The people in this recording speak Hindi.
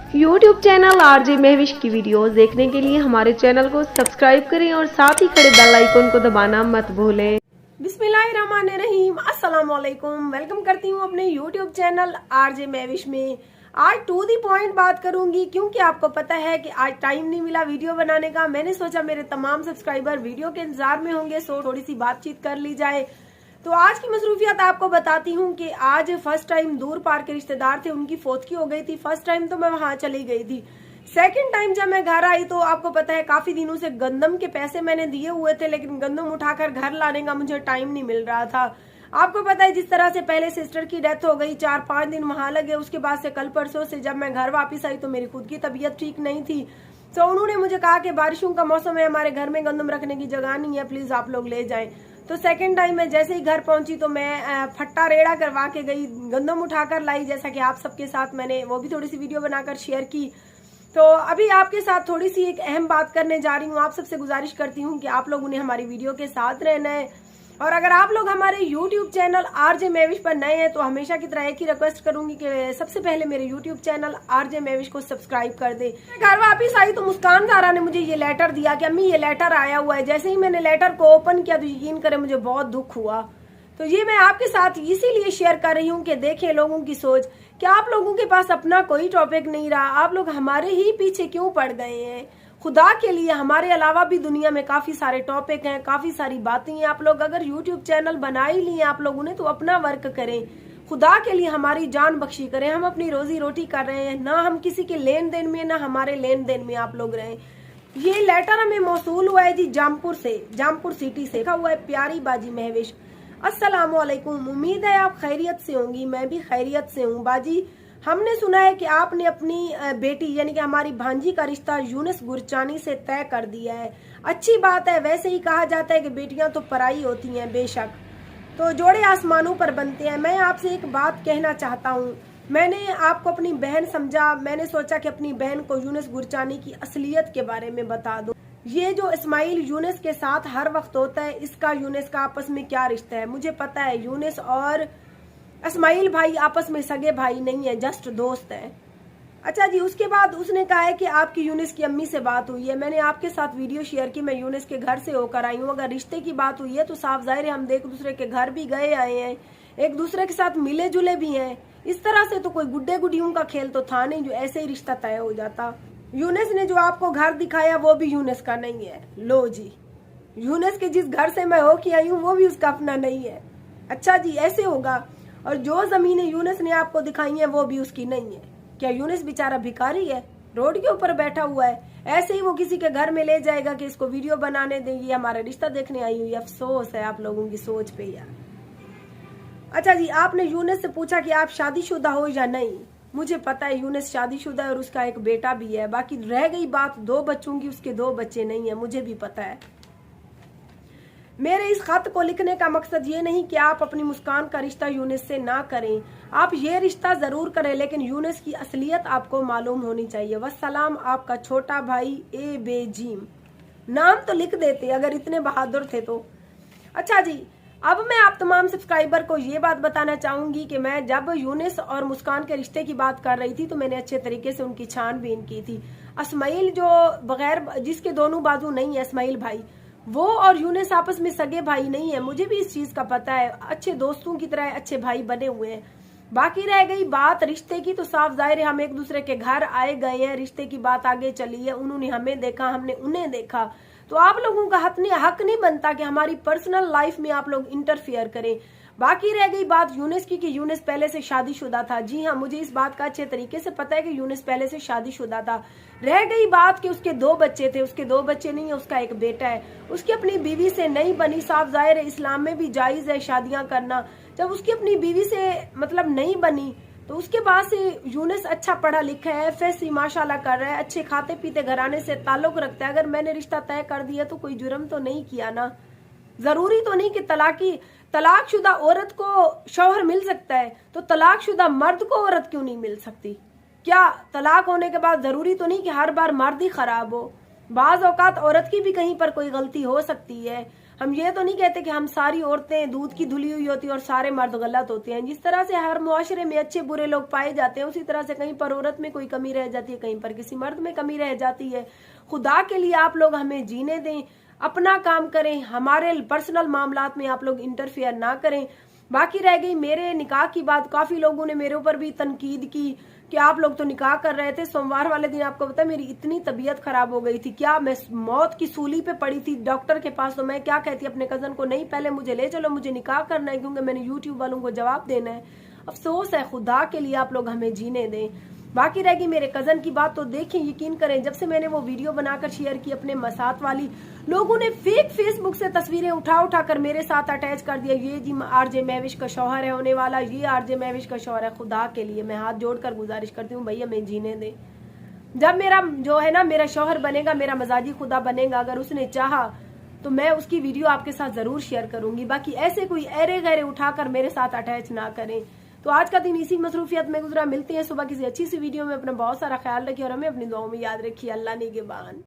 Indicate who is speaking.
Speaker 1: YouTube चैनल आरजे महविश की वीडियोस देखने के लिए हमारे चैनल को सब्सक्राइब करें और साथ ही खड़े बेल आइकन को दबाना मत भूलें।
Speaker 2: बिस्मिल्लाहिर्रहमानिर्रहीम, अस्सलाम वालेकुम। वेलकम करती हूँ अपने YouTube चैनल आरजे महविश में। आज टू दी पॉइंट बात करूंगी क्योंकि आपको पता है कि आज टाइम नहीं मिला वीडियो बनाने का। मैंने सोचा मेरे तमाम सब्सक्राइबर वीडियो के इंतजार में होंगे, सो थोड़ी सी बातचीत कर ली जाए। तो आज की मसरूफियत आपको बताती हूँ कि आज फर्स्ट टाइम दूर पार के रिश्तेदार थे, उनकी फौतगी हो गई थी। फर्स्ट टाइम तो मैं वहां चली गई थी। सेकंड टाइम जब मैं घर आई तो आपको पता है काफी दिनों से गंदम के पैसे मैंने दिए हुए थे, लेकिन गंदम उठाकर घर लाने का मुझे टाइम नहीं मिल रहा था। आपको पता है जिस तरह से पहले सिस्टर की डेथ हो गई, 4-5 दिन वहां लगे। उसके बाद से कल परसों से जब मैं घर वापस आई तो मेरी खुद की तबीयत ठीक नहीं थी। तो उन्होंने मुझे कहा कि बारिशों का मौसम है, हमारे घर में गंदम रखने की जगह नहीं है, प्लीज आप लोग ले जाएं। तो सेकंड टाइम मैं जैसे ही घर पहुंची तो मैं फट्टा रेड़ा करवा के गई, गंदम उठाकर लाई, जैसा कि आप सबके साथ मैंने वो भी थोड़ी सी वीडियो बनाकर शेयर की। तो अभी आपके साथ थोड़ी सी एक अहम बात करने जा रही हूँ। आप सबसे गुजारिश करती हूँ कि आप लोगों ने हमारी वीडियो के साथ रहना है, और अगर आप लोग हमारे YouTube चैनल आरजे महविश पर नए हैं तो हमेशा की तरह एक ही रिक्वेस्ट करूंगी कि सबसे पहले मेरे YouTube चैनल आरजे महविश को सब्सक्राइब कर दे। घर वापस आई तो मुस्कान ज़ारा ने मुझे ये लेटर दिया कि अम्मी ये लेटर आया हुआ है। जैसे ही मैंने लेटर को ओपन किया तो यकीन करें मुझे बहुत दुख हुआ। तो ये मैं आपके साथ इसीलिए शेयर कर रही हूँ कि देखें लोगों की सोच। क्या आप लोगों के पास अपना कोई टॉपिक नहीं रहा? आप लोग हमारे ही पीछे क्यों पड़ गए हैं? खुदा के लिए हमारे अलावा भी दुनिया में काफी सारे टॉपिक हैं, काफी सारी बातें हैं। आप लोग अगर YouTube चैनल बना ही लिए आप लोगों ने तो अपना वर्क करें। खुदा के लिए हमारी जान बख्शी करें। हम अपनी रोजी रोटी कर रहे हैं, ना हम किसी के लेन देन में, ना हमारे लेन देन में आप लोग रहें। ये लेटर हमें मौसूल हुआ है जी जामपुर से, जामपुर सिटी से। लिखा हुआ है प्यारी बाजी महविश, अस्सलाम वालेकुम। उम्मीद है आप खैरियत से होंगी। मैं भी खैरियत से हूँ बाजी। हमने सुना है कि आपने अपनी बेटी यानी कि हमारी भांजी का रिश्ता यूनुस गुरचानी से तय कर दिया है। अच्छी बात है। वैसे ही कहा जाता है कि बेटियां तो पराई होती हैं, बेशक तो जोड़े आसमानों पर बनते हैं। मैं आपसे एक बात कहना चाहता हूँ। मैंने आपको अपनी बहन समझा। मैंने सोचा कि अपनी बहन को यूनुस गुरचानी की असलियत के बारे में बता दूं। ये जो इस्माइल यूनुस के साथ हर वक्त होता है, इसका यूनुस का आपस में क्या रिश्ता है? मुझे पता है यूनुस और इस्माइल भाई आपस में सगे भाई नहीं है, जस्ट दोस्त है। अच्छा जी, उसके बाद उसने कहा है कि आपकी यूनुस की अम्मी से बात हुई है। मैंने आपके साथ वीडियो शेयर की, मैं यूनुस के घर से होकर आई हूँ। अगर रिश्ते की बात हुई है तो साफ जाहिर है हम एक दूसरे के घर भी गए आए हैं, एक दूसरे के साथ मिले जुले भी हैं। इस तरह से तो कोई गुड्डे गुडियों का खेल तो था नहीं जो ऐसे ही रिश्ता तय हो जाता। यूनुस ने जो आपको घर दिखाया वो भी यूनुस का नहीं है। लो जी, यूनुस के जिस घर से मैं होके आई हूँ वो भी उसका अपना नहीं है। अच्छा जी, ऐसे होगा। और जो जमीनें यूनुस ने आपको दिखाई हैं वो भी उसकी नहीं है। क्या यूनुस बेचारा भिखारी है, रोड के ऊपर बैठा हुआ है? ऐसे ही वो किसी के घर में ले जाएगा कि इसको वीडियो बनाने देंगे, हमारा रिश्ता देखने आई हुई। अफसोस है आप लोगों की सोच पे यार। अच्छा जी, आपने यूनुस से पूछा कि आप शादीशुदा हो या नहीं। मुझे पता है यूनुस शादीशुदा है और उसका एक बेटा भी है। बाकी रह गई बात 2 बच्चों की, उसके 2 बच्चे नहीं है, मुझे भी पता है। मेरे इस खत को लिखने का मकसद ये नहीं कि आप अपनी मुस्कान का रिश्ता यूनुस से ना करें। आप ये रिश्ता जरूर करें, लेकिन यूनुस की असलियत आपको मालूम होनी चाहिए। वस्सलाम, आपका छोटा भाई ए बेजीम। नाम तो लिख देते अगर इतने बहादुर थे तो। अच्छा जी, अब मैं आप तमाम सब्सक्राइबर को ये बात बताना चाहूंगी कि मैं जब यूनुस और मुस्कान के रिश्ते की बात कर रही थी तो मैंने अच्छे तरीके से उनकी छानबीन की थी। इस्माइल जो बगैर जिसके दोनों बाजू नहीं है, इस्माइल भाई, वो और यूनुस आपस में सगे भाई नहीं है। मुझे भी इस चीज का पता है। अच्छे दोस्तों की तरह अच्छे भाई बने हुए हैं। बाकी रह गई बात रिश्ते की, तो साफ जाहिर है हम एक दूसरे के घर आए गए हैं, रिश्ते की बात आगे चली है। उन्होंने हमें देखा, हमने उन्हें देखा। तो आप लोगों का हक नहीं बनता कि हमारी पर्सनल लाइफ में आप लोग इंटरफेयर करें। बाकी रह गई बात यूनुस की कि यूनुस पहले से शादीशुदा था। जी हाँ, मुझे इस बात का अच्छे तरीके से पता है कि यूनुस पहले से शादीशुदा था। रह गई बात कि उसके 2 बच्चे थे। उसके 2 बच्चे नहीं है, उसका एक बेटा है। उसकी अपनी बीवी से नहीं बनी। साफ जाहिर है इस्लाम में भी जायज है शादियां करना। जब उसकी अपनी बीवी से मतलब नहीं बनी तो उसके बाद से यूनुस अच्छा पढ़ा लिखा है, FSC माशाल्लाह कर रहा है, अच्छे खाते पीते घराने से ताल्लुक रखता है। अगर मैंने रिश्ता तय कर दिया तो कोई जुर्म तो नहीं किया ना। जरूरी तो नहीं कि तलाकशुदा औरत को शौहर मिल सकता है, तो तलाकशुदा मर्द को औरत क्यों नहीं मिल सकती? क्या तलाक होने के बाद जरूरी तो नहीं कि हर बार मर्द ही खराब हो? बाज औकात औरत की भी कहीं पर कोई गलती हो सकती है। हम ये तो नहीं कहते कि हम सारी औरतें दूध की धुली हुई होती है और सारे मर्द गलत होते हैं। जिस तरह से हर मुआशरे में अच्छे बुरे लोग पाए जाते हैं, उसी तरह से कहीं पर औरत में कोई कमी रह जाती है, कहीं पर किसी मर्द में कमी रह जाती है। खुदा के लिए आप लोग हमें जीने दें, अपना काम करें, हमारे पर्सनल मामलात में आप लोग इंटरफेयर ना करें। बाकी रह गई मेरे निकाह की बात, काफी लोगों ने मेरे ऊपर भी तनकीद की कि आप लोग तो निकाह कर रहे थे। सोमवार वाले दिन आपको पता है मेरी इतनी तबीयत खराब हो गई थी, क्या मैं मौत की सूली पे पड़ी थी डॉक्टर के पास। तो मैं क्या कहती अपने कजन को, नहीं पहले मुझे ले चलो, मुझे निकाह करना है, क्योंकि मैंने यूट्यूब वालों को जवाब देना है। अफसोस है, खुदा के लिए आप लोग हमें जीने दें। बाकी रहेगी मेरे कजन की बात, तो देखें, यकीन करें, जब से मैंने वो वीडियो बनाकर शेयर की अपने मसात वाली, लोगों ने फेक फेसबुक से तस्वीरें उठा कर मेरे साथ अटैच कर दिया। ये जी आरजे महविश का शौहर है होने वाला, ये आरजे महविश का शौहर है। खुदा के लिए मैं हाथ जोड़कर गुजारिश करती हूँ, भैया मैं जीने दे। जब मेरा जो है ना मेरा शौहर बनेगा, मेरा मजाजी खुदा बनेगा, अगर उसने चाहा तो मैं उसकी वीडियो आपके साथ जरूर शेयर करूंगी। बाकी ऐसे कोई अरे गहरे उठाकर मेरे साथ अटैच ना करें। तो आज का दिन इसी मसरूफियत में गुजरा। मिलते हैं सुबह किसी अच्छी सी वीडियो में। अपना बहुत सारा ख्याल रखिए और हमें अपनी दुआओं में याद रखिए। अल्लाह निगहबान।